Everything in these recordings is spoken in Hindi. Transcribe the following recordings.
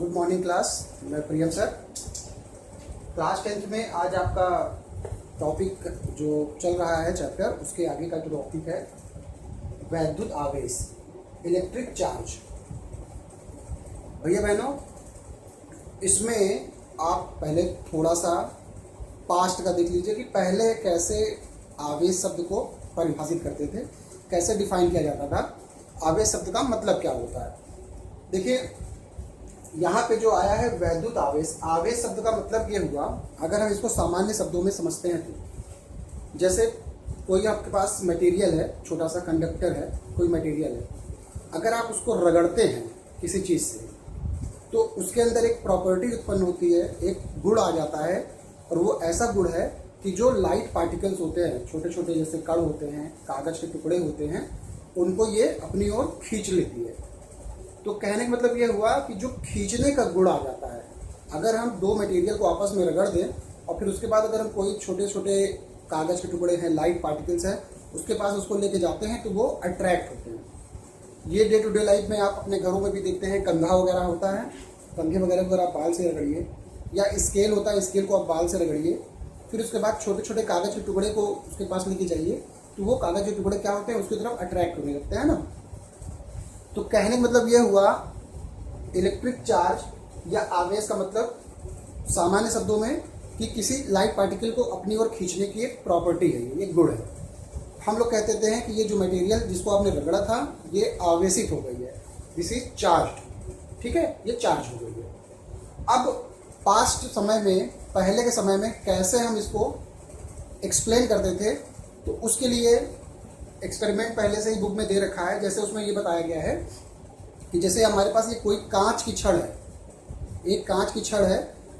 Good morning class. मैं प्रियम सर। क्लास 10th में आज आपका टॉपिक जो चल रहा है चैप्टर, उसके आगे का जो टॉपिक है वैद्युत आवेश, इलेक्ट्रिक चार्ज। भैया बहनों, इसमें आप पहले थोड़ा सा पास्ट का देख लीजिए कि पहले कैसे आवेश शब्द को परिभाषित करते थे, कैसे डिफाइन किया जाता था, आवेश शब्द का मतलब क्या होता है। देखिए यहाँ पे जो आया है वैद्युत आवेश, आवेश शब्द का मतलब ये हुआ, अगर हम इसको सामान्य शब्दों में समझते हैं तो जैसे कोई आपके पास मटेरियल है, छोटा सा कंडक्टर है, कोई मटेरियल है, अगर आप उसको रगड़ते हैं किसी चीज़ से तो उसके अंदर एक प्रॉपर्टी उत्पन्न होती है, एक गुण आ जाता है, और वो ऐसा गुण है कि जो लाइट पार्टिकल्स होते हैं, छोटे छोटे जैसे कण होते हैं, कागज़ के टुकड़े होते हैं, उनको ये अपनी ओर खींच लेती है। तो कहने का मतलब ये हुआ कि जो खींचने का गुण आ जाता है, अगर हम दो मटेरियल को आपस में रगड़ दें और फिर उसके बाद अगर हम कोई छोटे छोटे कागज़ के टुकड़े हैं, लाइट पार्टिकल्स हैं, उसके पास उसको लेके जाते हैं तो वो अट्रैक्ट होते हैं। ये डे टू डे लाइफ में आप अपने घरों में भी देखते हैं, कंघा वगैरह होता है, कंघे वगैरह को अगर आप बाल से रगड़िए, या स्केल होता है, स्केल को आप बाल से रगड़िए, फिर उसके बाद छोटे छोटे कागज़ के टुकड़े को उसके पास लेके जाइए तो वो कागज़ के टुकड़े क्या होते हैं, उसकी तरफ अट्रैक्ट होने लगते हैं ना। तो कहने का मतलब ये हुआ इलेक्ट्रिक चार्ज या आवेश का मतलब सामान्य शब्दों में कि किसी लाइट पार्टिकल को अपनी ओर खींचने की एक प्रॉपर्टी है, ये एक गुण है। हम लोग कहते हैं कि ये जो मटेरियल जिसको आपने रगड़ा था ये आवेशित हो गई है, दिस इज चार्ज। ठीक है, ये चार्ज हो गई है। अब पास्ट समय में, पहले के समय में कैसे हम इसको एक्सप्लेन करते थे, तो उसके लिए एक्सपेरिमेंट पहले से ही बुक में दे रखा है। जैसे उसमें ये बताया गया है कि जैसे हमारे पास ये कोई कांच की छड़ है, एक कांच की छड़ है,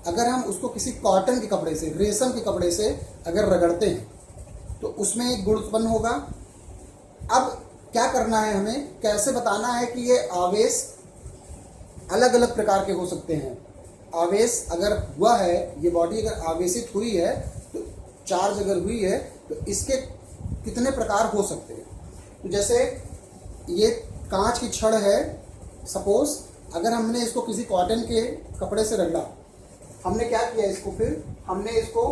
अगर हम उसको किसी कॉटन के कपड़े से, रेशम के कपड़े से अगर रगड़ते हैं तो उसमें एक गुण उत्पन्न होगा। अब क्या करना है हमें, कैसे बताना है कि ये आवेश अलग अलग प्रकार के हो सकते हैं। आवेश अगर हुआ है, ये बॉडी अगर आवेशित हुई है, तो चार्ज अगर हुई है, तो इसके कितने प्रकार हो सकते हैं। तो जैसे ये कांच की छड़ है, सपोज अगर हमने इसको किसी कॉटन के कपड़े से रगड़ा, हमने क्या किया, इसको फिर हमने इसको,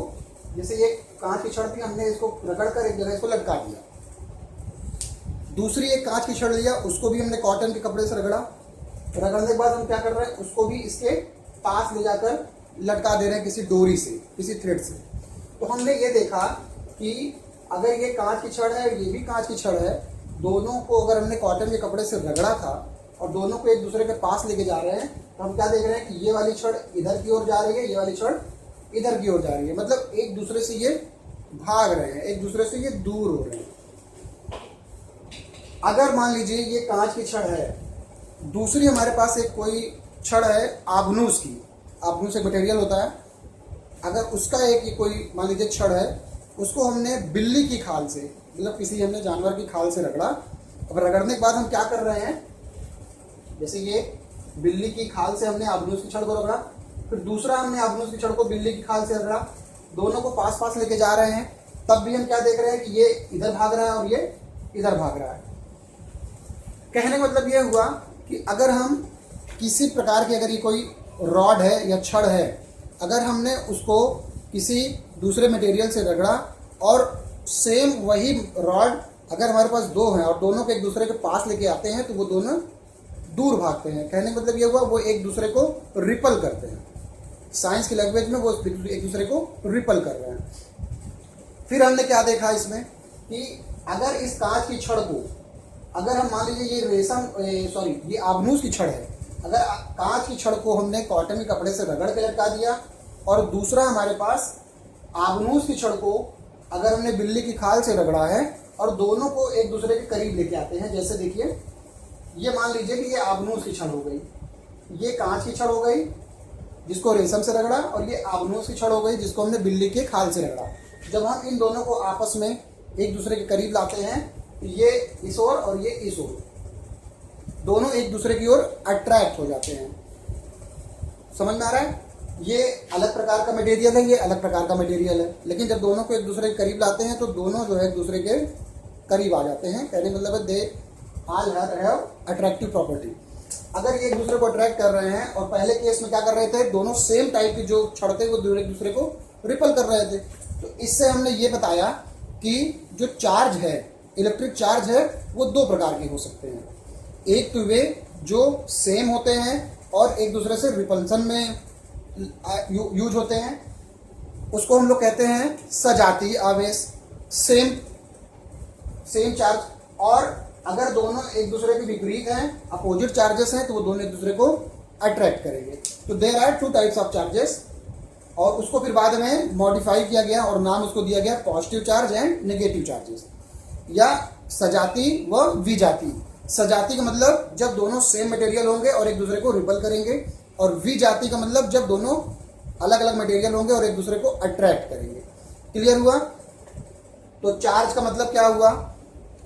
जैसे ये कांच की छड़ थी, हमने इसको रगड़ कर एक जगह इसको लटका दिया। दूसरी एक कांच की छड़ लिया, उसको भी हमने कॉटन के कपड़े से रगड़ा, रगड़ने के बाद हम क्या कर रहे हैं, उसको भी इसके पास ले जाकर लटका दे रहे हैं किसी डोरी से, किसी थ्रेड से। तो हमने ये देखा कि अगर ये कांच की छड़ है, ये भी कांच की छड़ है, दोनों को अगर हमने कॉटन के कपड़े से रगड़ा था और दोनों को एक दूसरे के पास लेके जा रहे हैं, तो हम क्या देख रहे हैं कि ये वाली छड़ इधर की ओर जा रही है, ये वाली छड़ इधर की ओर जा रही है, मतलब एक दूसरे से ये भाग रहे हैं, एक दूसरे से ये दूर हो रहे हैं। अगर मान लीजिए ये कांच की छड़ है, दूसरी हमारे पास एक कोई छड़ है आबनूस की, आबनूस एक मटेरियल होता है, अगर उसका एक कोई मान लीजिए छड़ है, उसको हमने बिल्ली की खाल से, मतलब किसी हमने जानवर की खाल से रगड़ा। अब रगड़ने के बाद हम क्या कर रहे हैं, जैसे ये बिल्ली की खाल से हमने आबनूस की छड़ को रगड़ा, फिर दूसरा हमने आबनूस की छड़ को बिल्ली की खाल से रगड़ा, दोनों को पास पास लेके जा रहे हैं, तब भी हम क्या देख रहे हैं कि ये इधर भाग रहा है और ये इधर भाग रहा है। कहने का मतलब ये हुआ कि अगर हम किसी प्रकार की, अगर ये कोई रॉड है या छड़ है, अगर हमने उसको किसी दूसरे मटेरियल से रगड़ा और सेम वही रॉड अगर हमारे पास दो हैं और दोनों को एक दूसरे के पास लेके आते हैं, तो वो दोनों दूर भागते हैं। कहने का मतलब ये हुआ वो एक दूसरे को रिपल करते हैं, साइंस की लैंग्वेज में वो एक दूसरे को रिपल कर रहे हैं। फिर हमने क्या देखा इसमें कि अगर इस कांच की छड़ को, अगर हम मान लीजिए ये ये आबनूस की छड़ है, अगर कांच की छड़ को हमने कॉटन के कपड़े से रगड़ के लटका दिया और दूसरा हमारे पास आबनूस की छड़ को अगर हमने बिल्ली की खाल से रगड़ा है और दोनों को एक दूसरे के करीब लेके आते हैं, जैसे देखिए ये मान लीजिए कि ये आबनूस की छड़ हो गई, ये कांच की छड़ हो गई जिसको रेशम से रगड़ा, और ये आबनूस की छड़ हो गई जिसको हमने बिल्ली के खाल से रगड़ा। जब हम इन दोनों को आपस में एक दूसरे के करीब लाते हैं, तो ये इस ओर और ये इस ओर, दोनों एक दूसरे की ओर अट्रैक्ट हो जाते हैं। समझ में आ रहा है, ये अलग प्रकार का मटेरियल है, ये अलग प्रकार का मटेरियल है, लेकिन जब दोनों को एक दूसरे के करीब लाते हैं तो दोनों जो है एक दूसरे के करीब आ जाते हैं। कहने मतलब they all have attractive property. अगर ये एक दूसरे को अट्रैक्ट कर रहे हैं और पहले केस में क्या कर रहे थे, दोनों सेम टाइप के जो छड़ थे वो एक दूसरे को रिपल कर रहे थे, तो इससे हमने ये बताया कि जो चार्ज है, इलेक्ट्रिक चार्ज है, वो दो प्रकार के हो सकते हैं। एक तो वे जो सेम होते हैं और एक दूसरे से रिपल्सन में यूज होते हैं, उसको हम लोग कहते हैं सजातीय आवेश, सेम चार्ज। और अगर दोनों एक दूसरे के विपरीत हैं, अपोजिट चार्जेस हैं, तो वो दोनों एक दूसरे को अट्रैक्ट करेंगे। तो there are two types of charges, और उसको फिर बाद में मॉडिफाई किया गया और नाम उसको दिया गया positive charge and negative charges, या सजाती व विजाती। सजाती का मतलब जब दोनों सेम मटेरियल होंगे और एक दूसरे को रिपल करेंगे, और विजाती का मतलब जब दोनों अलग अलग मटेरियल होंगे और एक दूसरे को अट्रैक्ट करेंगे। क्लियर हुआ? तो चार्ज का मतलब क्या हुआ,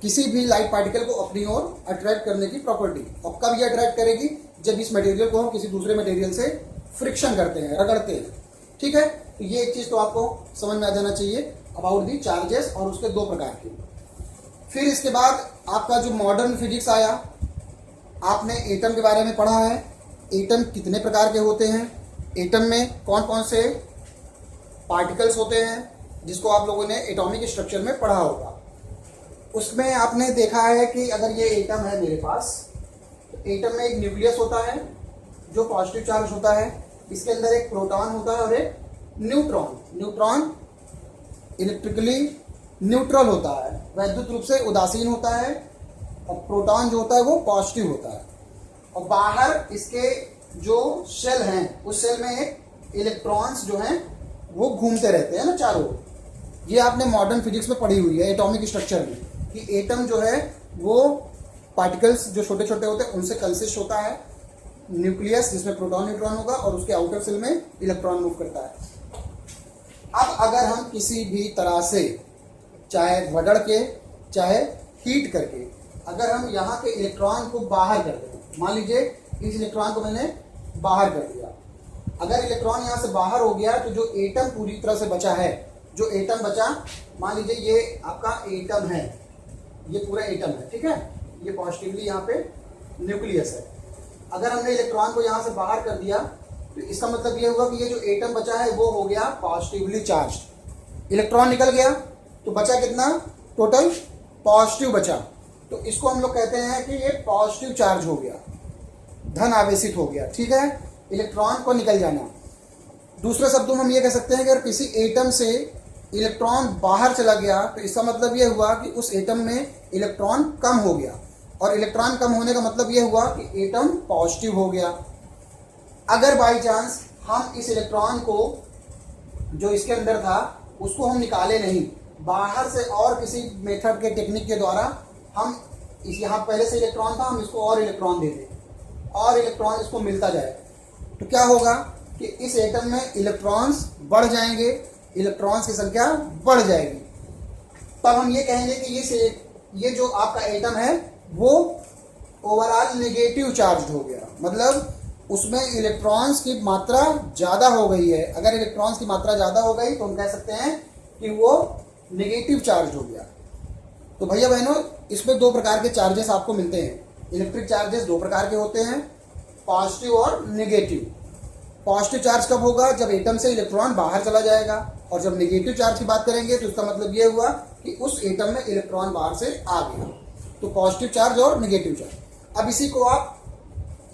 किसी भी लाइट पार्टिकल को अपनी ओर अट्रैक्ट करने की प्रॉपर्टी। और कब ये अट्रैक्ट करेगी, जब इस मटेरियल को हम किसी दूसरे मटेरियल से फ्रिक्शन करते हैं, रगड़ते हैं। ठीक है, तो ये एक चीज तो आपको समझ में आ जाना चाहिए अबाउट दी चार्जेस और उसके दो प्रकार के। फिर इसके बाद आपका जो मॉडर्न फिजिक्स आया, आपने एटम के बारे में पढ़ा है। एटम कितने प्रकार के होते हैं, एटम में कौन कौन से पार्टिकल्स होते हैं, जिसको आप लोगों ने एटॉमिक स्ट्रक्चर में पढ़ा होगा। उसमें आपने देखा है कि अगर ये एटम है मेरे पास, तो एटम में एक न्यूक्लियस होता है जो पॉजिटिव चार्ज होता है, इसके अंदर एक प्रोटॉन होता है और एक न्यूट्रॉन। न्यूट्रॉन इलेक्ट्रिकली न्यूट्रल होता है, वैद्युत रूप से उदासीन होता है, और प्रोटॉन जो होता है वो पॉजिटिव होता है। और बाहर इसके जो शेल हैं, उस शेल में एक इलेक्ट्रॉन्स जो हैं वो घूमते रहते हैं ना चारों ओर। ये आपने मॉडर्न फिजिक्स में पढ़ी हुई है एटॉमिक स्ट्रक्चर में, कि एटम जो है वो पार्टिकल्स जो छोटे छोटे होते हैं उनसे कंसिस्ट होता है। न्यूक्लियस जिसमें प्रोटॉन न्यूट्रॉन होगा और उसके आउटर सेल में इलेक्ट्रॉन मूव करता है। अब अगर हम किसी भी तरह से, चाहे रगड़ के चाहे हीट करके, अगर हम यहाँ के इलेक्ट्रॉन को बाहर कर दें, मान लीजिए इस इलेक्ट्रॉन को मैंने बाहर कर दिया, अगर इलेक्ट्रॉन यहाँ से बाहर हो गया तो जो एटम पूरी तरह से बचा है, जो एटम बचा, मान लीजिए ये आपका एटम है, ये पूरा एटम है, ठीक है, ये पॉजिटिवली यहाँ पे न्यूक्लियस है। अगर हमने इलेक्ट्रॉन को यहाँ से बाहर कर दिया तो इसका मतलब ये हुआ कि ये जो एटम बचा है वो हो गया पॉजिटिवली चार्ज। इलेक्ट्रॉन निकल गया तो बचा कितना, टोटल पॉजिटिव बचा, तो इसको हम लोग कहते हैं कि ये पॉजिटिव चार्ज हो गया, धन आवेशित हो गया। ठीक है, इलेक्ट्रॉन को निकल जाना। दूसरे शब्दों में हम ये कह सकते हैं कि अगर किसी एटम से इलेक्ट्रॉन बाहर चला गया तो इसका मतलब ये हुआ कि उस एटम में इलेक्ट्रॉन कम हो गया, और इलेक्ट्रॉन कम होने का मतलब ये हुआ कि एटम पॉजिटिव हो गया। अगर बाई चांस हम इस इलेक्ट्रॉन को जो इसके अंदर था उसको हम निकाले नहीं, बाहर से और किसी मेथड के टेक्निक के द्वारा हम इस, यहाँ पहले से इलेक्ट्रॉन था, हम इसको और इलेक्ट्रॉन दे दें और इलेक्ट्रॉन इसको मिलता जाए, तो क्या होगा कि इस एटम में इलेक्ट्रॉन्स बढ़ जाएंगे, इलेक्ट्रॉन्स की संख्या बढ़ जाएगी। तब हम ये कहेंगे कि ये जो आपका एटम है वो ओवरऑल नेगेटिव चार्ज हो गया, मतलब उसमें इलेक्ट्रॉन्स की मात्रा ज़्यादा हो गई है। अगर इलेक्ट्रॉन्स की मात्रा ज़्यादा हो गई तो हम कह सकते हैं कि वो नेगेटिव चार्ज हो गया। तो भैया बहनों, इसमें दो प्रकार के चार्जेस आपको मिलते हैं। इलेक्ट्रिक चार्जेस दो प्रकार के होते हैं, पॉजिटिव और नेगेटिव। पॉजिटिव चार्ज कब होगा, जब एटम से इलेक्ट्रॉन बाहर चला जाएगा, और जब नेगेटिव चार्ज की बात करेंगे तो उसका मतलब ये हुआ कि उस एटम में इलेक्ट्रॉन बाहर से आ गया। तो पॉजिटिव चार्ज और नेगेटिव चार्ज। अब इसी को आप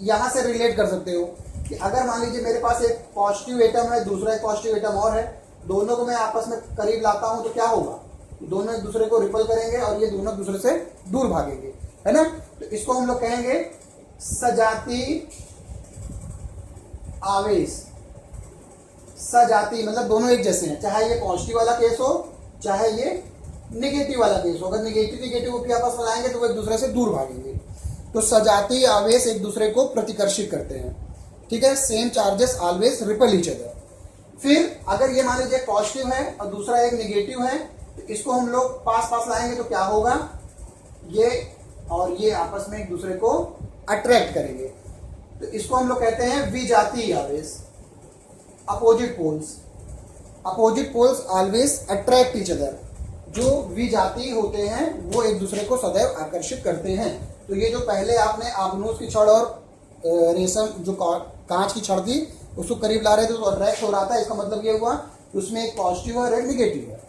यहाँ से रिलेट कर सकते हो कि अगर मान लीजिए मेरे पास एक पॉजिटिव एटम है, दूसरा एक पॉजिटिव एटम और है, दोनों को मैं आपस में करीब लाता हूँ तो क्या होगा, दोनों एक दूसरे को रिपल करेंगे और ये दोनों दूसरे से दूर भागेंगे, है ना। तो इसको हम लोग कहेंगे सजाती आवेश। सजाती मतलब दोनों एक जैसे हैं, चाहे ये पॉजिटिव वाला केस हो चाहे ये नेगेटिव वाला केस हो। अगर नेगेटिव के आपस में लाएंगे तो वो एक दूसरे से दूर भागेंगे। तो सजाती आवेश एक दूसरे को प्रतिकर्षित करते हैं, ठीक है। Same charges always ripple each other. फिर अगर ये मान लीजिए पॉजिटिव है और दूसरा एक नेगेटिव है, तो इसको हम लोग पास पास लाएंगे तो क्या होगा, ये और ये आपस में एक दूसरे को अट्रैक्ट करेंगे। तो इसको हम लोग कहते हैं विजातीय आवेश, opposite poles. Opposite poles always attract each other. जो विजातीय होते हैं वो एक दूसरे को सदैव आकर्षित करते हैं। तो ये जो पहले आपने आग्नेय की छड़ और रेशम जो कांच की छड़ थी उसको करीब ला रहे थे तो अट्रैक्ट हो रहा था। इसका मतलब ये हुआ कि उसमें एक पॉजिटिव है और एक निगेटिव है।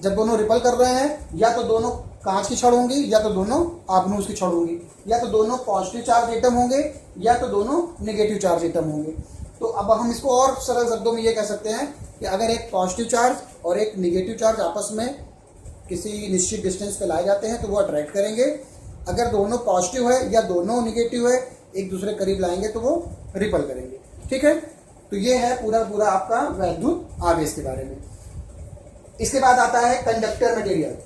जब दोनों रिपल कर रहे हैं या तो दोनों कांच की छड़ होंगी या तो दोनों आबनूस की छड़ होंगी, या तो दोनों पॉजिटिव चार्ज एटम होंगे या तो दोनों निगेटिव चार्ज एटम होंगे। तो अब हम इसको और सरल शब्दों में ये कह सकते हैं कि अगर एक पॉजिटिव चार्ज और एक निगेटिव चार्ज आपस में किसी निश्चित डिस्टेंस पे लाए जाते हैं तो वो अट्रैक्ट करेंगे। अगर दोनों पॉजिटिव है या दोनों निगेटिव है एक दूसरे करीब लाएंगे तो वो रिपल करेंगे। ठीक है, तो ये है पूरा आपका वैद्युत आवेश के बारे में। इसके बाद आता है conductor material,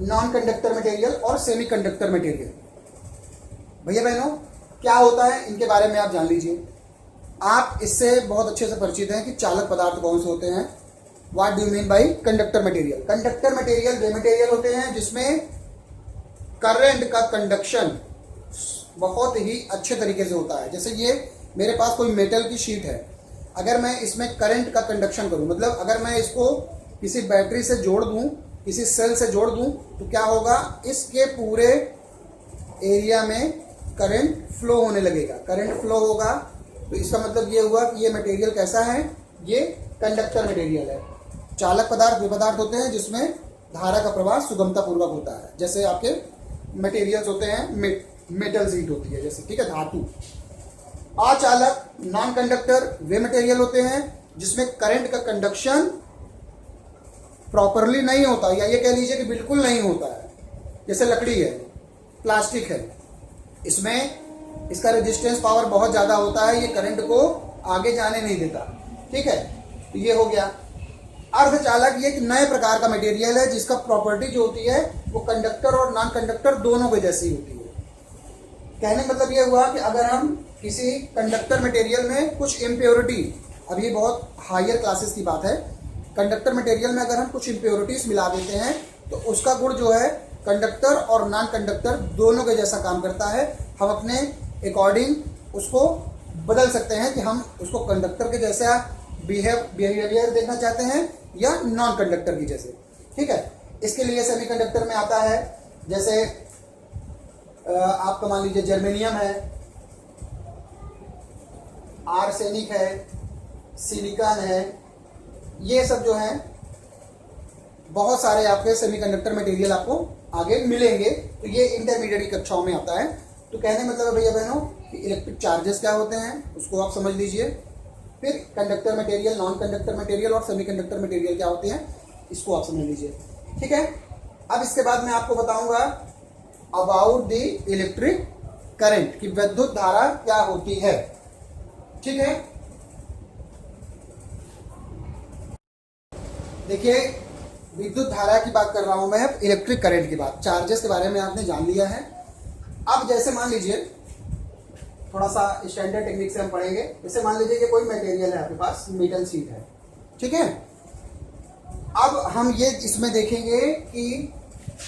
non conductor material और सेमी कंडक्टर मटेरियल। भैया बहनों क्या होता है इनके बारे में आप जान लीजिए। आप इससे बहुत अच्छे से परिचित हैं कि चालक पदार्थ कौन से होते हैं। What do you mean by conductor material? Conductor material way material होते हैं जिसमें करंट का कंडक्शन बहुत ही अच्छे तरीके से होता है। जैसे ये मेरे पास कोई मेटल की शीट है, अगर मैं इसमें करंट का कंडक्शन करूं, मतलब अगर मैं इसको किसी बैटरी से जोड़ दूं, किसी सेल से जोड़ दूं, तो क्या होगा, इसके पूरे एरिया में करंट फ्लो होने लगेगा। करंट फ्लो होगा तो इसका मतलब ये हुआ कि ये मटेरियल कैसा है, ये कंडक्टर मटेरियल है। चालक पदार्थ वे पदार्थ होते हैं जिसमें धारा का प्रवाह सुगमता पूर्वक होता है। जैसे आपके मटेरियल्स होते हैं, मेटल शीट होती है जैसे, ठीक है, धातु। अचालक नॉन कंडक्टर वे मटेरियल होते हैं जिसमें करंट का कंडक्शन प्रॉपरली नहीं होता, या ये कह लीजिए कि बिल्कुल नहीं होता है। जैसे लकड़ी है, प्लास्टिक है, इसमें इसका रेजिस्टेंस पावर बहुत ज़्यादा होता है, ये करंट को आगे जाने नहीं देता। ठीक है, तो ये हो गया। अर्धचालक ये एक नए प्रकार का मटेरियल है जिसका प्रॉपर्टी जो होती है वो कंडक्टर और नॉन कंडक्टर दोनों की जैसी होती है। कहने मतलब ये हुआ कि अगर हम किसी कंडक्टर मटेरियल में कुछ इम्प्योरिटी, अब ये बहुत हायर क्लासेस की बात है, कंडक्टर मटेरियल में अगर हम कुछ इम्प्योरिटीज मिला देते हैं तो उसका गुण जो है कंडक्टर और नॉन कंडक्टर दोनों के जैसा काम करता है। हम अपने अकॉर्डिंग उसको बदल सकते हैं कि हम उसको कंडक्टर के जैसा बिहेवियर देखना चाहते हैं या नॉन कंडक्टर की जैसे। ठीक है, इसके लिए सेमी कंडक्टर में आता है, जैसे आपका मान लीजिए जर्मेनियम है, आर्सेनिक है, सिलिकॉन है, ये सब जो है बहुत सारे आपके सेमीकंडक्टर मटेरियल आपको आगे मिलेंगे। तो ये इंटरमीडिएट कक्षाओं में आता है। तो कहने मतलब है भैया बहनों कि इलेक्ट्रिक चार्जेस क्या होते हैं उसको आप समझ लीजिए, फिर conductor material, non conductor material और सेमीकंडक्टर मटेरियल क्या होते हैं इसको आप समझ लीजिए। ठीक है, अब इसके बाद मैं आपको बताऊंगा अबाउट द इलेक्ट्रिक करंट कि विद्युत धारा क्या होती है। ठीक है, देखिए विद्युत धारा की बात कर रहा हूं मैं, इलेक्ट्रिक करंट की बात, चार्जेस के बारे में आपने जान लिया है। अब जैसे मान लीजिए थोड़ा सा स्टैंडर्ड टेक्निक से हम पढ़ेंगे। जैसे मान लीजिए कि कोई मटेरियल है आपके पास, मेटल शीट है, ठीक है। अब हम ये इसमें देखेंगे कि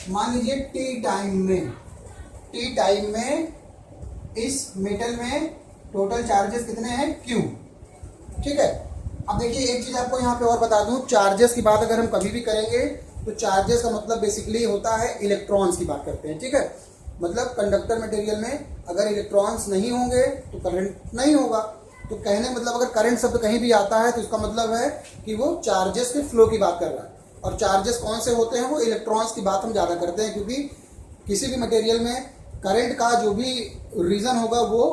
मान लीजिए टी टाइम में इस मेटल में टोटल चार्जेस कितने हैं, क्यू। ठीक है, अब देखिए एक चीज आपको यहाँ पे और बता दूं, चार्जेस की बात अगर हम कभी भी करेंगे तो चार्जेस का मतलब बेसिकली होता है इलेक्ट्रॉन्स की बात करते हैं। ठीक है, मतलब कंडक्टर मटेरियल में अगर इलेक्ट्रॉन्स नहीं होंगे तो करंट नहीं होगा। तो कहने मतलब अगर करंट शब्द कहीं भी आता है तो इसका मतलब है कि वो चार्जेस के फ्लो की बात कर रहा है। और चार्जेस कौन से होते हैं, वो इलेक्ट्रॉन्स की बात हम ज़्यादा करते हैं, क्योंकि किसी भी मटेरियल में करंट का जो भी रीज़न होगा वो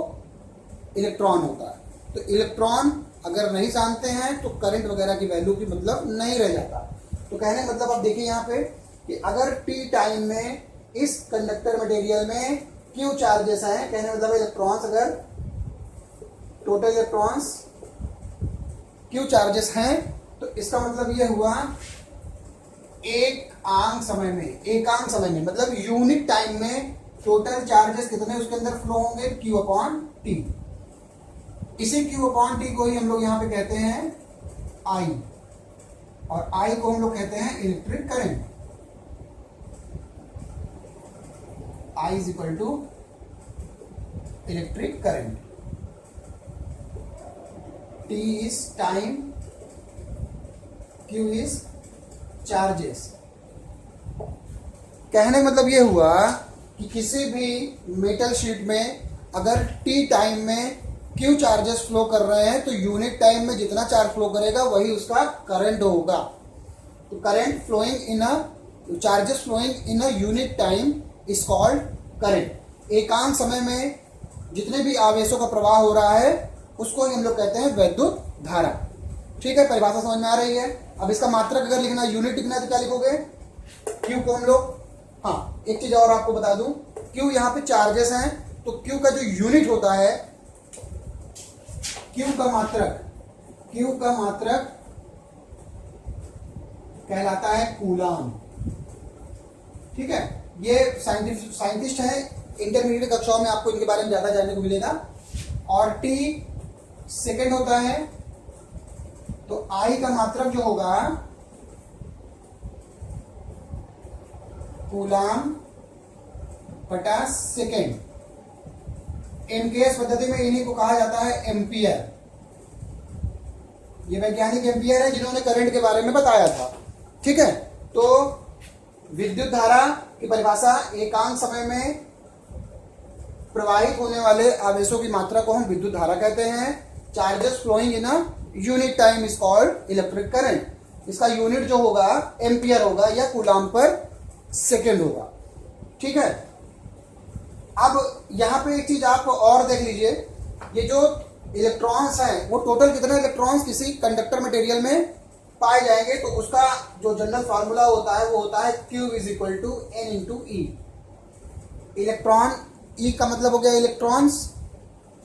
इलेक्ट्रॉन होता है। तो इलेक्ट्रॉन अगर नहीं जानते हैं तो करंट वगैरह की वैल्यू की मतलब नहीं रह जाता। तो कहने मतलब अब देखिए यहाँ पे कि अगर टी टाइम में इस कंडक्टर मटेरियल में क्यू चार्जेस हैं, कहने मतलब इलेक्ट्रॉन्स, अगर टोटल इलेक्ट्रॉन्स क्यू चार्जेस हैं तो इसका मतलब ये हुआ एकांक समय में मतलब यूनिट टाइम में टोटल चार्जेस कितने उसके अंदर फ्लो होंगे, क्यू अपॉन टी। इसी क्यू अपॉन टी को ही हम लोग यहाँ पे कहते हैं आई, और आई को हम लोग कहते हैं electric current. I is equal to electric current. T is time, Q is charges. कहने का मतलब ये हुआ कि किसी भी मेटल शीट में अगर टी टाइम में क्यू चार्जेस फ्लो कर रहे हैं तो यूनिट टाइम में जितना चार्ज फ्लो करेगा वही उसका करंट होगा। तो current flowing in a charges flowing in a unit time is called current. एकांक समय में जितने भी आवेशों का प्रवाह हो रहा है उसको हम लोग कहते हैं वैद्युत धारा। ठीक है, परिभाषा समझ में आ रही है। अब इसका मात्रक अगर लिखना यूनिट लिखना है तो क्या लिखोगे, क्यू को हम लोग, हाँ एक चीज और आपको बता दूं, क्यू यहाँ पे चार्जेस हैं तो क्यू का जो यूनिट होता है, क्यू का मात्रक कहलाता है कूलाम। ठीक है, ये साइंटिस्ट है, इंटरमीडिएट कक्षाओं में आपको इनके बारे में ज्यादा जानने को मिलेगा। और टी सेकेंड होता है तो आई का मात्रक जो होगा कूलाम बटा सेकेंड। एमकेएस पद्धति में इन्हीं को कहा जाता है एम्पियर। ये वैज्ञानिक एम्पियर है जिन्होंने करंट के बारे में बताया था। ठीक है, तो विद्युत धारा की परिभाषा एकांक समय में प्रवाहित होने वाले आवेशों की मात्रा को हम विद्युत धारा कहते हैं। Charges flowing in a unit time is called electric current. इसका यूनिट जो होगा एम्पियर होगा या कूलाम पर सेकेंड होगा। ठीक है, अब यहां पे एक चीज आप और देख लीजिए, ये जो इलेक्ट्रॉन्स हैं वो टोटल कितने इलेक्ट्रॉन्स किसी कंडक्टर मटेरियल में पाए जाएंगे, तो उसका जो जनरल फार्मूला होता है वो होता है Q is equal to N into E. Electron, E का मतलब हो गया इलेक्ट्रॉन्स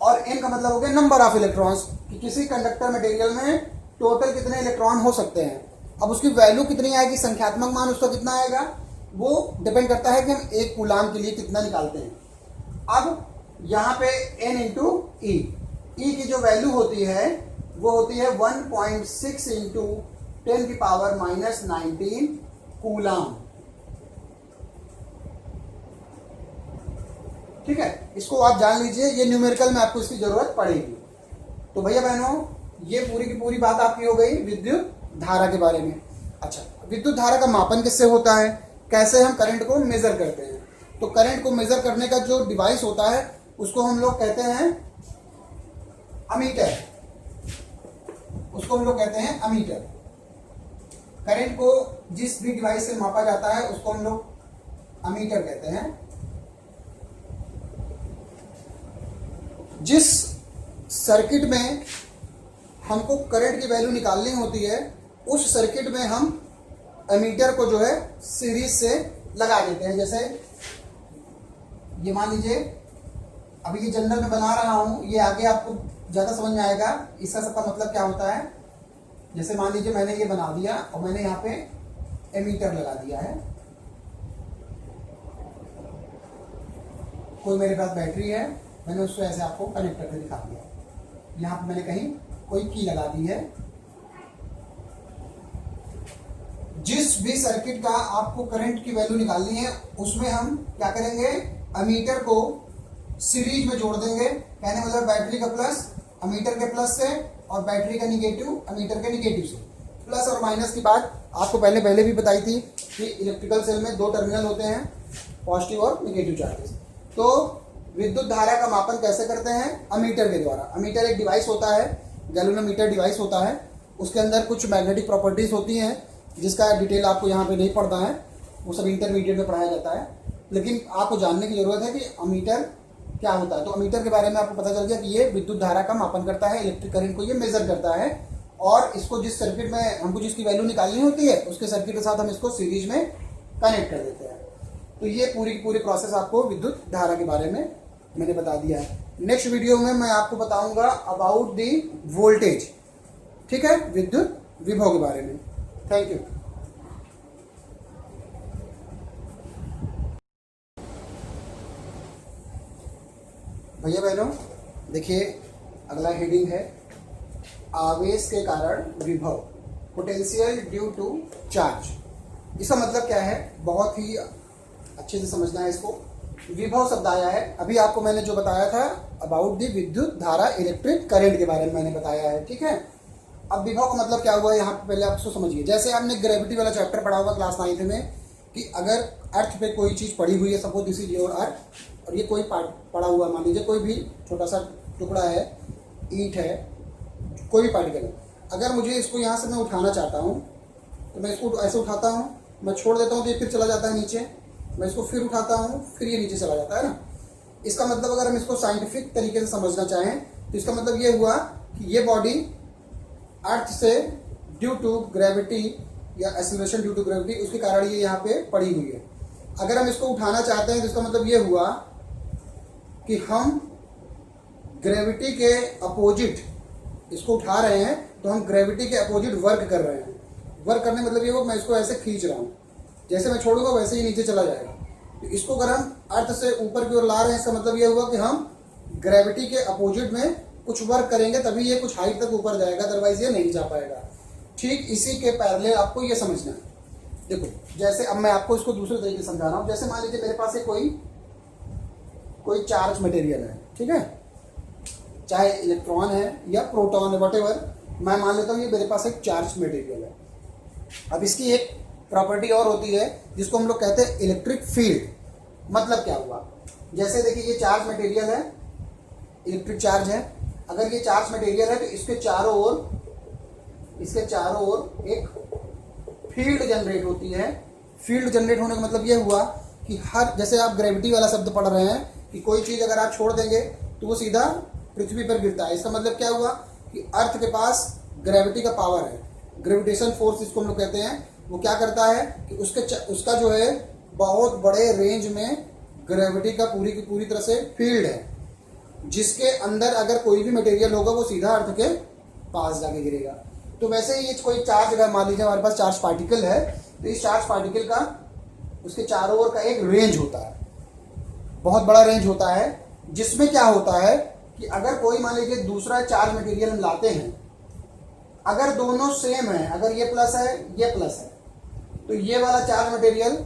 और N का मतलब हो गया नंबर ऑफ इलेक्ट्रॉन्स, कि किसी कंडक्टर मटेरियल में टोटल कितने इलेक्ट्रॉन हो सकते हैं। अब उसकी वैल्यू कितनी आएगी, संख्यात्मक मान उसका कितना आएगा, वो डिपेंड करता है कि हम एक कूलाम के लिए कितना निकालते हैं। अब यहाँ पे N इंटू ई, की जो वैल्यू होती है वो होती है 1.6 इंटू 10 की पावर माइनस 19 कूलाम। ठीक है, इसको आप जान लीजिए, ये न्यूमेरिकल में आपको इसकी जरूरत पड़ेगी। तो भैया बहनों, ये पूरी की पूरी बात आपकी हो गई विद्युत धारा के बारे में। अच्छा, विद्युत धारा का मापन किससे होता है, कैसे हम करंट को मेजर करते हैं। तो करंट को मेजर करने का जो डिवाइस होता है उसको हम लोग कहते हैं अमीटर। उसको हम लोग कहते हैं अमीटर। करंट को जिस भी डिवाइस से मापा जाता है उसको हम लोग अमीटर कहते हैं। जिस सर्किट में हमको करंट की वैल्यू निकालनी होती है उस सर्किट में हम एमीटर को जो है सीरीज से लगा देते हैं। जैसे ये मान लीजिए, अभी ये जनरल में बना रहा हूं, ये आगे आपको ज्यादा समझ में आएगा इसका सबका मतलब क्या होता है। जैसे मान लीजिए मैंने ये बना दिया और मैंने यहाँ पे एमीटर लगा दिया है। कोई मेरे पास बैटरी है, मैंने उसको ऐसे आपको कनेक्ट करके दिखा दिया। यहाँ पे मैंने कहीं कोई की लगा दी है। जिस भी सर्किट का आपको करंट की वैल्यू निकालनी है उसमें हम क्या करेंगे, अमीटर को सीरीज में जोड़ देंगे। कहने मतलब बैटरी का प्लस अमीटर के प्लस से और बैटरी का निगेटिव अमीटर के निगेटिव से। प्लस और माइनस की बात आपको पहले भी बताई थी कि इलेक्ट्रिकल सेल में दो टर्मिनल होते हैं, पॉजिटिव और निगेटिव चार्जेस। तो विद्युत धारा का मापन कैसे करते हैं, अमीटर के द्वारा। अमीटर एक डिवाइस होता है, गैल्वेनोमीटर डिवाइस होता है। उसके अंदर कुछ मैग्नेटिक प्रॉपर्टीज होती हैं जिसका डिटेल आपको यहाँ पे नहीं पढ़ना है, वो सब इंटरमीडिएट में पढ़ाया जाता है। लेकिन आपको जानने की जरूरत है कि अमीटर क्या होता है। तो अमीटर के बारे में आपको पता चल गया कि ये विद्युत धारा का मापन करता है, इलेक्ट्रिक करंट को ये मेजर करता है। और इसको जिस सर्किट में हमको जिसकी वैल्यू निकालनी होती है उसके सर्किट के साथ हम इसको सीरीज में कनेक्ट कर देते हैं। तो ये पूरी की पूरी प्रोसेस आपको विद्युत धारा के बारे में मैंने बता दिया है। नेक्स्ट वीडियो में मैं आपको बताऊंगा अबाउट दी वोल्टेज, ठीक है, विद्युत विभव के बारे में। Thank you. भैया बहनों देखिए, अगला हेडिंग है आवेश के कारण विभव, पोटेंशियल ड्यू टू चार्ज। इसका मतलब क्या है, बहुत ही अच्छे से समझना है इसको। विभव शब्द आया है, अभी आपको मैंने जो बताया था अबाउट दी विद्युत धारा इलेक्ट्रिक करंट के बारे में मैंने बताया है, ठीक है। अब विभव का मतलब क्या हुआ यहाँ पे पहले आप उसको समझिए। जैसे हमने ग्रेविटी वाला चैप्टर पढ़ा हुआ क्लास 9th में कि अगर अर्थ पे कोई चीज पड़ी हुई है, suppose this is your earth, और ये कोई पड़ा हुआ, मान लीजिए कोई भी छोटा सा टुकड़ा है, ईंट है, कोई भी पार्टिकल है, अगर मुझे इसको यहाँ से मैं उठाना चाहता हूँ तो मैं इसको ऐसे उठाता हूँ, मैं छोड़ देता हूँ तो ये फिर चला जाता है नीचे, मैं इसको फिर उठाता हूँ, फिर ये नीचे चला जाता है ना। इसका मतलब अगर हम इसको साइंटिफिक तरीके से समझना चाहें तो इसका मतलब ये हुआ कि ये बॉडी अर्थ से ड्यू टू ग्रेविटी या एक्सेलरेशन ड्यू टू ग्रेविटी, उसके कारण ये यहाँ पे पड़ी हुई है। अगर हम इसको उठाना चाहते हैं तो इसका मतलब ये हुआ कि हम ग्रेविटी के अपोजिट इसको उठा रहे हैं, तो हम ग्रेविटी के अपोजिट वर्क कर रहे हैं। वर्क करने मतलब ये हो मैं इसको ऐसे खींच रहा हूँ, जैसे मैं छोड़ूंगा वैसे ही नीचे चला जाएगा। तो इसको अगर हम अर्थ से ऊपर की ओर ला रहे हैं, इसका मतलब ये हुआ कि हम ग्रेविटी के अपोजिट में कुछ वर्क करेंगे तभी ये कुछ हाइट तक ऊपर जाएगा, अदरवाइज ये नहीं जा पाएगा। ठीक इसी के पैरेलल आपको ये समझना है। देखो जैसे अब मैं आपको इसको दूसरे तरीके से समझा रहा हूँ। जैसे मान लीजिए मेरे पास कोई चार्ज मटेरियल है, ठीक है, चाहे इलेक्ट्रॉन है या प्रोटॉन है, व्हाटएवर, मैं मान लेता हूँ ये मेरे पास एक चार्ज मटेरियल है। अब इसकी एक प्रॉपर्टी और होती है जिसको हम लोग कहते हैं इलेक्ट्रिक फील्ड। मतलब क्या हुआ, जैसे देखिए ये चार्ज मटेरियल है, इलेक्ट्रिक चार्ज है। अगर ये चार्ज मटेरियल है तो इसके चारों ओर एक फील्ड जनरेट होती है। फील्ड जनरेट होने का मतलब ये हुआ कि हर, जैसे आप ग्रेविटी वाला शब्द पढ़ रहे हैं कि कोई चीज़ अगर आप छोड़ देंगे तो वो सीधा पृथ्वी पर गिरता है। इसका मतलब क्या हुआ कि अर्थ के पास ग्रेविटी का पावर है, ग्रेविटेशन फोर्स इसको हम लोग कहते हैं। वो क्या करता है कि उसका जो है बहुत बड़े रेंज में ग्रेविटी का पूरी की पूरी तरह से फील्ड है, जिसके अंदर अगर कोई भी मटेरियल होगा वो सीधा अर्थ के पास जाके गिरेगा। तो वैसे ही ये कोई चार्ज, अगर मान लीजिए हमारे पास चार्ज पार्टिकल है तो इस चार्ज पार्टिकल का उसके चारों ओर का एक रेंज होता है, बहुत बड़ा रेंज होता है, जिसमें क्या होता है कि अगर कोई मान लीजिए दूसरा चार्ज मटेरियल हम लाते हैं, अगर दोनों सेम है, अगर ये प्लस है ये प्लस है, तो ये वाला चार्ज मटेरियल,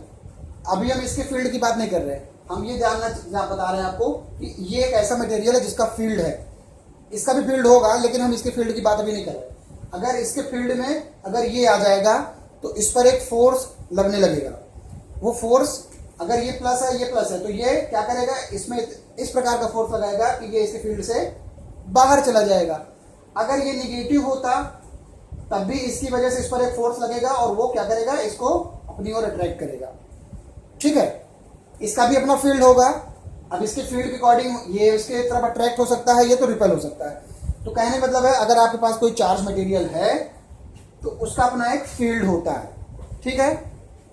अभी हम इसके फील्ड की बात नहीं कर रहे हैं, हम ये बता रहे हैं आपको कि ये एक ऐसा मटेरियल है जिसका फील्ड है। इसका भी फील्ड होगा लेकिन हम इसके फील्ड की बात अभी नहीं कर रहे। अगर इसके फील्ड में अगर ये आ जाएगा तो इस पर एक फोर्स लगने लगेगा। वो फोर्स अगर ये प्लस है ये प्लस है तो ये क्या करेगा, इसमें इस प्रकार का फोर्स लगाएगा कि ये इसके फील्ड से बाहर चला जाएगा। अगर ये निगेटिव होता तब भी इसकी वजह से इस पर एक फोर्स लगेगा और वो क्या करेगा, इसको अपनी ओर अट्रैक्ट करेगा। ठीक है, इसका भी अपना फील्ड होगा। अब इसके फील्ड के अकॉर्डिंग ये इसके तरफ अट्रैक्ट हो सकता है, ये तो रिपेल हो सकता है। तो कहने मतलब है अगर आपके पास कोई चार्ज मटेरियल है तो उसका अपना एक फील्ड होता है। ठीक है,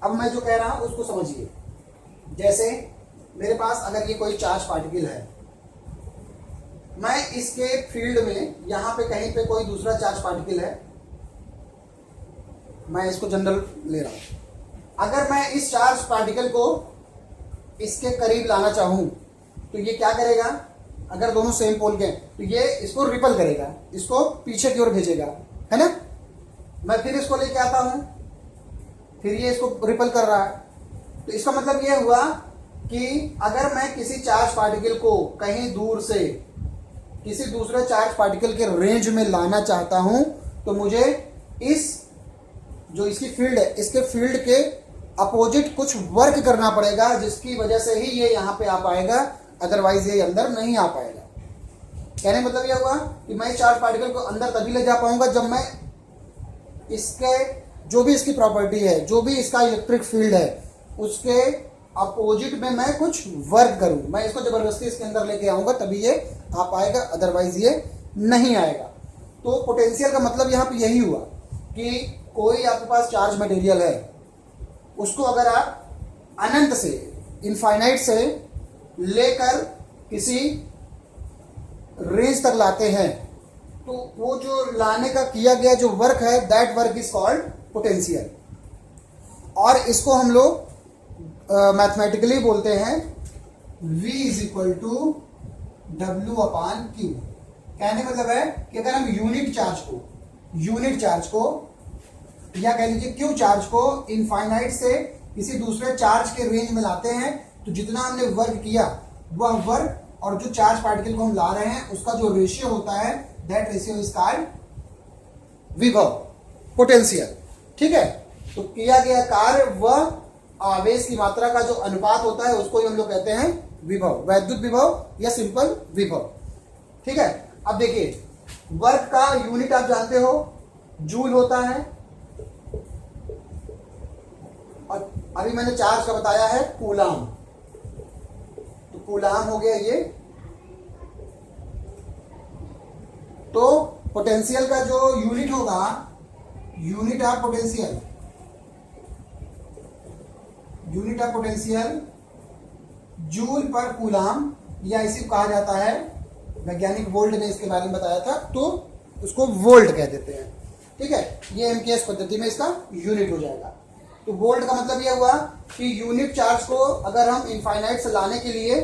अब मैं जो कह रहा हूं उसको समझिए। जैसे मेरे पास अगर ये कोई चार्ज पार्टिकल है, मैं इसके फील्ड में यहां पे कहीं पे कोई दूसरा चार्ज पार्टिकल है, मैं इसको जनरल ले रहा हूं। अगर मैं इस चार्ज पार्टिकल को इसके करीब लाना चाहूं तो ये क्या करेगा, अगर दोनों सेम पोल के तो ये इसको रिपल करेगा, इसको पीछे की ओर भेजेगा, है ना। मैं फिर इसको लेके आता हूं, फिर ये इसको रिपल कर रहा है। तो इसका मतलब ये हुआ कि अगर मैं किसी चार्ज पार्टिकल को कहीं दूर से किसी दूसरे चार्ज पार्टिकल के रेंज में लाना चाहता हूं तो मुझे इस जो इसकी फील्ड है, इसके फील्ड के अपोजिट कुछ वर्क करना पड़ेगा, जिसकी वजह से ही ये यहां पे आ पाएगा, अदरवाइज ये अंदर नहीं आ पाएगा। कहने मतलब यह हुआ कि मैं चार्ज पार्टिकल को अंदर तभी ले जा पाऊंगा जब मैं इसके जो भी इसकी प्रॉपर्टी है, जो भी इसका इलेक्ट्रिक फील्ड है, उसके अपोजिट में मैं कुछ वर्क करूं। मैं इसको जबरदस्ती इसके अंदर लेके आऊंगा तभी ये आ पाएगा, अदरवाइज ये नहीं आएगा। तो पोटेंशियल का मतलब यहां पे यही हुआ कि कोई आपके पास चार्ज मटेरियल है, उसको अगर आप अनंत से, इनफाइनाइट से लेकर किसी रेंज तक लाते हैं तो वो जो लाने का किया गया जो वर्क है, that work is called potential. और इसको हम लोग मैथमेटिकली बोलते हैं V is equal to W upon Q. कहने का मतलब है कि अगर हम यूनिट चार्ज को या कह लीजिए क्यू चार्ज को इनफाइनाइट से किसी दूसरे चार्ज के रेंज में लाते हैं तो जितना हमने वर्क किया वह वर्क और जो चार्ज पार्टिकल को हम ला रहे हैं उसका जो रेशियो होता है, दैट रेशियो इज कॉल्ड विभव, पोटेंशियल। ठीक है, तो किया गया कार्य वह आवेश की मात्रा का जो अनुपात होता है उसको ही हम लोग कहते हैं विभव, वैद्युत विभव या सिंपल विभव। ठीक है, अब देखिए वर्क का यूनिट आप जानते हो जूल होता है, और अभी मैंने चार्ज का बताया है कूलाम, तो कूलाम हो गया ये। तो पोटेंशियल का जो यूनिट होगा, unit of potential, unit of potential joule पर कूलाम, या इसी को कहा जाता है, वैज्ञानिक वोल्ट ने इसके बारे में बताया था, तो उसको वोल्ट कह देते हैं। ठीक है, ये एमकेएस पद्धति में इसका यूनिट हो जाएगा। तो वोल्ट का मतलब यह हुआ कि यूनिट चार्ज को अगर हम इनफाइनाइट से लाने के लिए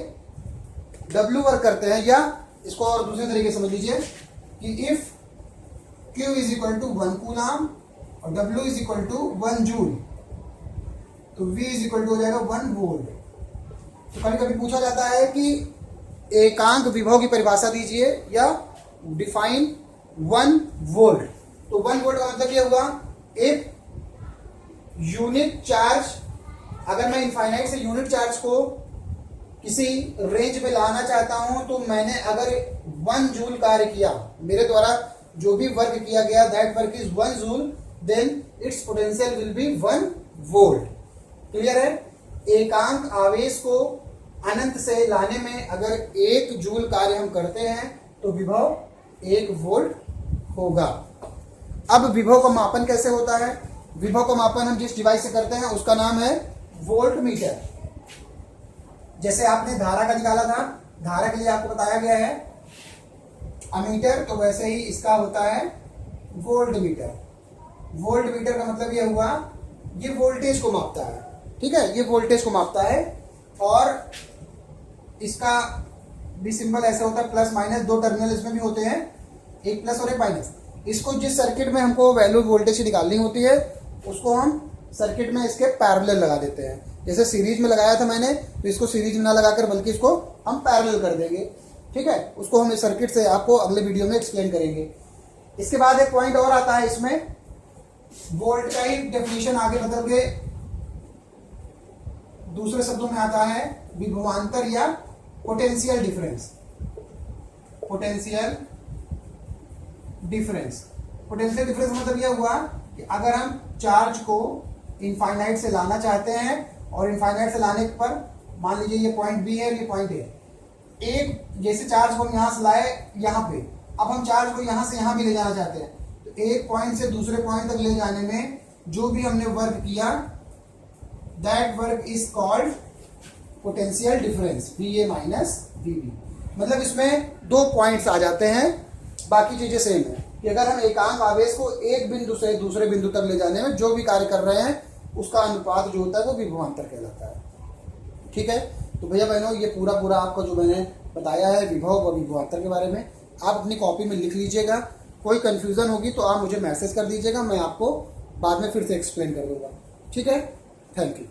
डब्ल्यू वर्क करते हैं, या इसको और दूसरे तरीके से समझ लीजिए कि if Q is equal to 1 coulomb और W is equal to 1 joule, तो V इज इक्वल टू हो जाएगा 1 वोल्ट। तो कभी कभी पूछा जाता है कि एकांक विभव की परिभाषा दीजिए या डिफाइन 1 वोल्ट। तो 1 वोल्ट का मतलब ये हुआ एक यूनिट चार्ज, अगर मैं इनफाइनाइट से यूनिट चार्ज को किसी रेंज में लाना चाहता हूं, तो मैंने अगर 1 जूल कार्य किया, मेरे द्वारा जो भी वर्क किया गया, that work is 1 joule, then its potential will be 1 volt. Clear है? एकांक आवेश को अनंत से लाने में अगर 1 जूल कार्य हम करते हैं तो विभव 1 वोल्ट होगा। अब विभव का मापन कैसे होता है? विभव का मापन हम जिस डिवाइस से करते हैं उसका नाम है वोल्ट मीटर। जैसे आपने धारा का निकाला था, धारा के लिए आपको बताया गया है अमीटर, तो वैसे ही इसका होता है वोल्ट मीटर। वोल्ट मीटर का मतलब यह हुआ ये वोल्टेज को मापता है। ठीक है, ये वोल्टेज को मापता है, और इसका भी सिंबल ऐसा होता है प्लस माइनस, 2 टर्मिनल इसमें भी होते हैं, एक प्लस और एक माइनस। इसको जिस सर्किट में हमको वैल्यू वोल्टेज की निकालनी होती है उसको हम सर्किट में इसके पैरेलल लगा देते हैं। जैसे सीरीज में लगाया था मैंने, तो इसको सीरीज में ना लगाकर बल्कि इसको हम पैरेलल कर देंगे। ठीक है, उसको हम इस सर्किट से आपको अगले वीडियो में एक्सप्लेन करेंगे। इसके बाद एक पॉइंट और आता है इसमें, वोल्ट का ही डेफिनेशन आगे बदल के दूसरे शब्दों में आता है विभवांतर या potential difference. Potential difference, potential difference मतलब यह हुआ कि अगर हम चार्ज को इनफाइनाइट से लाना चाहते हैं, और इनफाइनाइट से लाने पर मान लीजिए ये पॉइंट बी है, ये पॉइंट है, एक जैसे चार्ज को हम यहां से लाए यहाँ पे, अब हम चार्ज को यहां से यहां भी ले जाना चाहते हैं, तो एक पॉइंट से दूसरे पॉइंट तक ले जाने में जो भी हमने वर्क किया, that work is called potential difference, VA minus VB। मतलब इसमें 2 पॉइंट्स आ जाते हैं, बाकी चीजें सेम है कि अगर हम एकांक आवेश को एक बिंदु से दूसरे बिंदु तक ले जाने में जो भी कार्य कर रहे हैं उसका अनुपात जो होता है वो विभवांतर कहलाता है। ठीक है, तो भैया बहनों ये पूरा आपको जो मैंने बताया है विभव व विभवांतर के बारे में, आप अपनी कॉपी में लिख लीजिएगा। कोई कंफ्यूजन होगी तो आप मुझे मैसेज कर दीजिएगा, मैं आपको बाद में फिर से एक्सप्लेन कर दूंगा। ठीक है, थैंक यू।